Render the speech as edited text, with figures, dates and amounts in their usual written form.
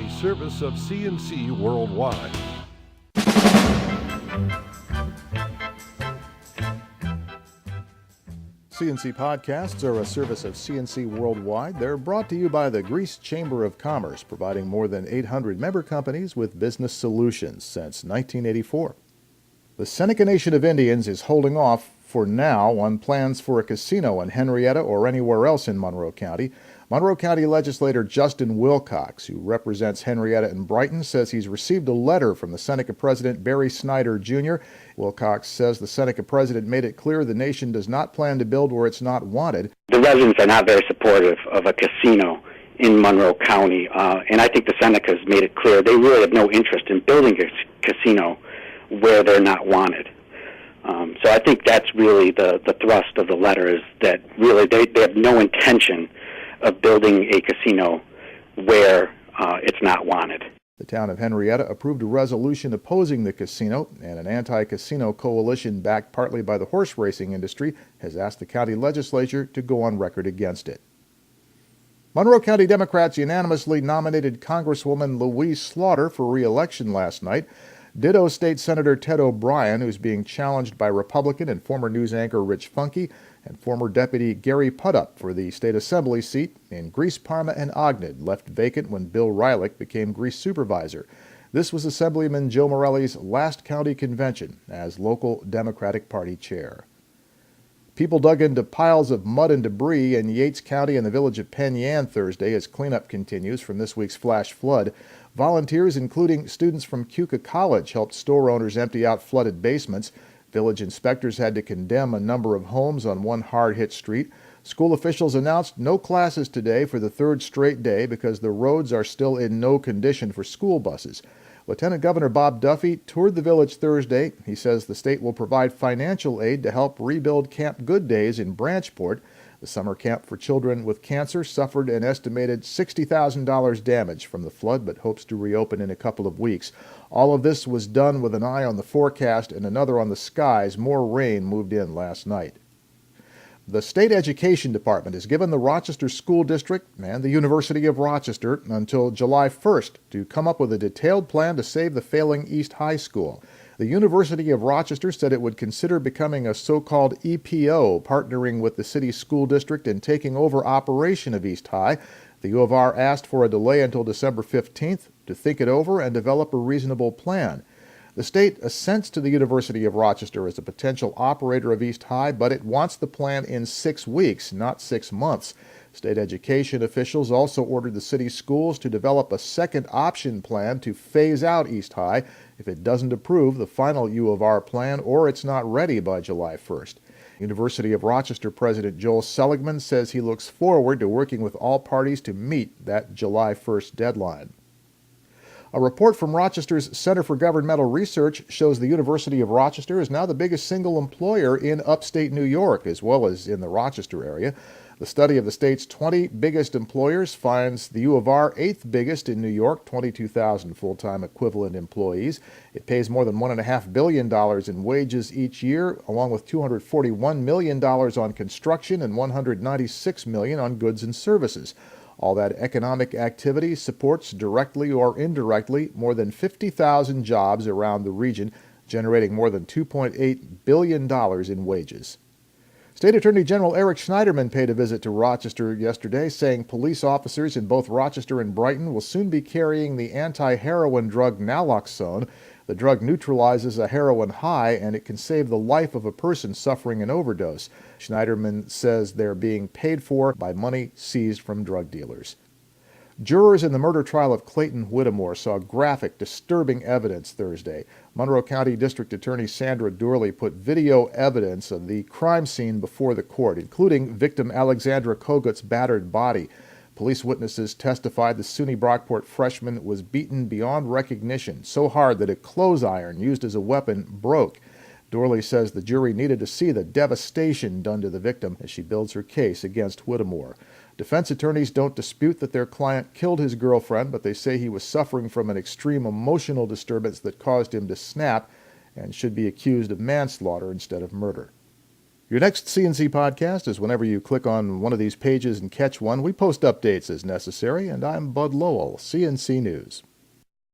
a service of CNC Worldwide. CNC podcasts are a service of CNC Worldwide. They're brought to you by the Greece Chamber of Commerce, providing more than 800 member companies with business solutions since 1984. The Seneca Nation of Indians is holding off for now on plans for a casino in Henrietta or anywhere else in Monroe County. Monroe County legislator Justin Wilcox, who represents Henrietta and Brighton, says he's received a letter from the Seneca president Barry Snyder Jr. Wilcox says the Seneca president made it clear the nation does not plan to build where it's not wanted. The residents are not very supportive of a casino in Monroe County, and I think the Senecas made it clear they really have no interest in building a casino where they're not wanted. So I think that's really the thrust of the letter, is that really they have no intention of building a casino where it's not wanted. The town of Henrietta approved a resolution opposing the casino, and an anti-casino coalition backed partly by the horse racing industry has asked the county legislature to go on record against it. Monroe County Democrats unanimously nominated Congresswoman Louise Slaughter for re-election last night. Ditto State Senator Ted O'Brien, who's being challenged by Republican and former news anchor Rich Funke, and former Deputy Gary Puddup for the State Assembly seat in Greece, Parma, and Ogden, left vacant when Bill Rylick became Greece supervisor. This was Assemblyman Joe Morelli's last county convention as local Democratic Party chair. People dug into piles of mud and debris in Yates County and the village of Penn Yan Thursday as cleanup continues from this week's flash flood. Volunteers, including students from Keuka College, helped store owners empty out flooded basements. Village inspectors had to condemn a number of homes on one hard-hit street. School officials announced no classes today for the third straight day because the roads are still in no condition for school buses. Lieutenant Governor Bob Duffy toured the village Thursday. He says the state will provide financial aid to help rebuild Camp Good Days in Branchport. The summer camp for children with cancer suffered an estimated $60,000 damage from the flood, but hopes to reopen in a couple of weeks. All of this was done with an eye on the forecast and another on the skies. More rain moved in last night. The State Education Department has given the Rochester School District and the University of Rochester until July 1st to come up with a detailed plan to save the failing East High School. The University of Rochester said it would consider becoming a so-called EPO, partnering with the city school district in taking over operation of East High. The U of R asked for a delay until December 15th to think it over and develop a reasonable plan. The state assents to the University of Rochester as a potential operator of East High, but it wants the plan in 6 weeks, not 6 months. State education officials also ordered the city schools to develop a second option plan to phase out East High if it doesn't approve the final U of R plan or it's not ready by July 1st. University of Rochester President Joel Seligman says he looks forward to working with all parties to meet that July 1st deadline. A report from Rochester's Center for Governmental Research shows the University of Rochester is now the biggest single employer in upstate New York, as well as in the Rochester area. The study of the state's 20 biggest employers finds the U of R 8th biggest in New York, 22,000 full-time equivalent employees. It pays more than $1.5 billion in wages each year, along with $241 million on construction and $196 million on goods and services. All that economic activity supports, directly or indirectly, more than 50,000 jobs around the region, generating more than $2.8 billion in wages. State Attorney General Eric Schneiderman paid a visit to Rochester yesterday, saying police officers in both Rochester and Brighton will soon be carrying the anti-heroin drug naloxone. The drug neutralizes a heroin high, and it can save the life of a person suffering an overdose. Schneiderman says they're being paid for by money seized from drug dealers. Jurors in the murder trial of Clayton Whittemore saw graphic, disturbing evidence Thursday. Monroe County District Attorney Sandra Doorley put video evidence of the crime scene before the court, including victim Alexandra Kogut's battered body. Police witnesses testified the SUNY Brockport freshman was beaten beyond recognition, so hard that a clothes iron used as a weapon broke. Doorley says the jury needed to see the devastation done to the victim as she builds her case against Whittemore. Defense attorneys don't dispute that their client killed his girlfriend, but they say he was suffering from an extreme emotional disturbance that caused him to snap and should be accused of manslaughter instead of murder. Your next CNC podcast is whenever you click on one of these pages and catch one. We post updates as necessary, and I'm Bud Lowell, CNC News.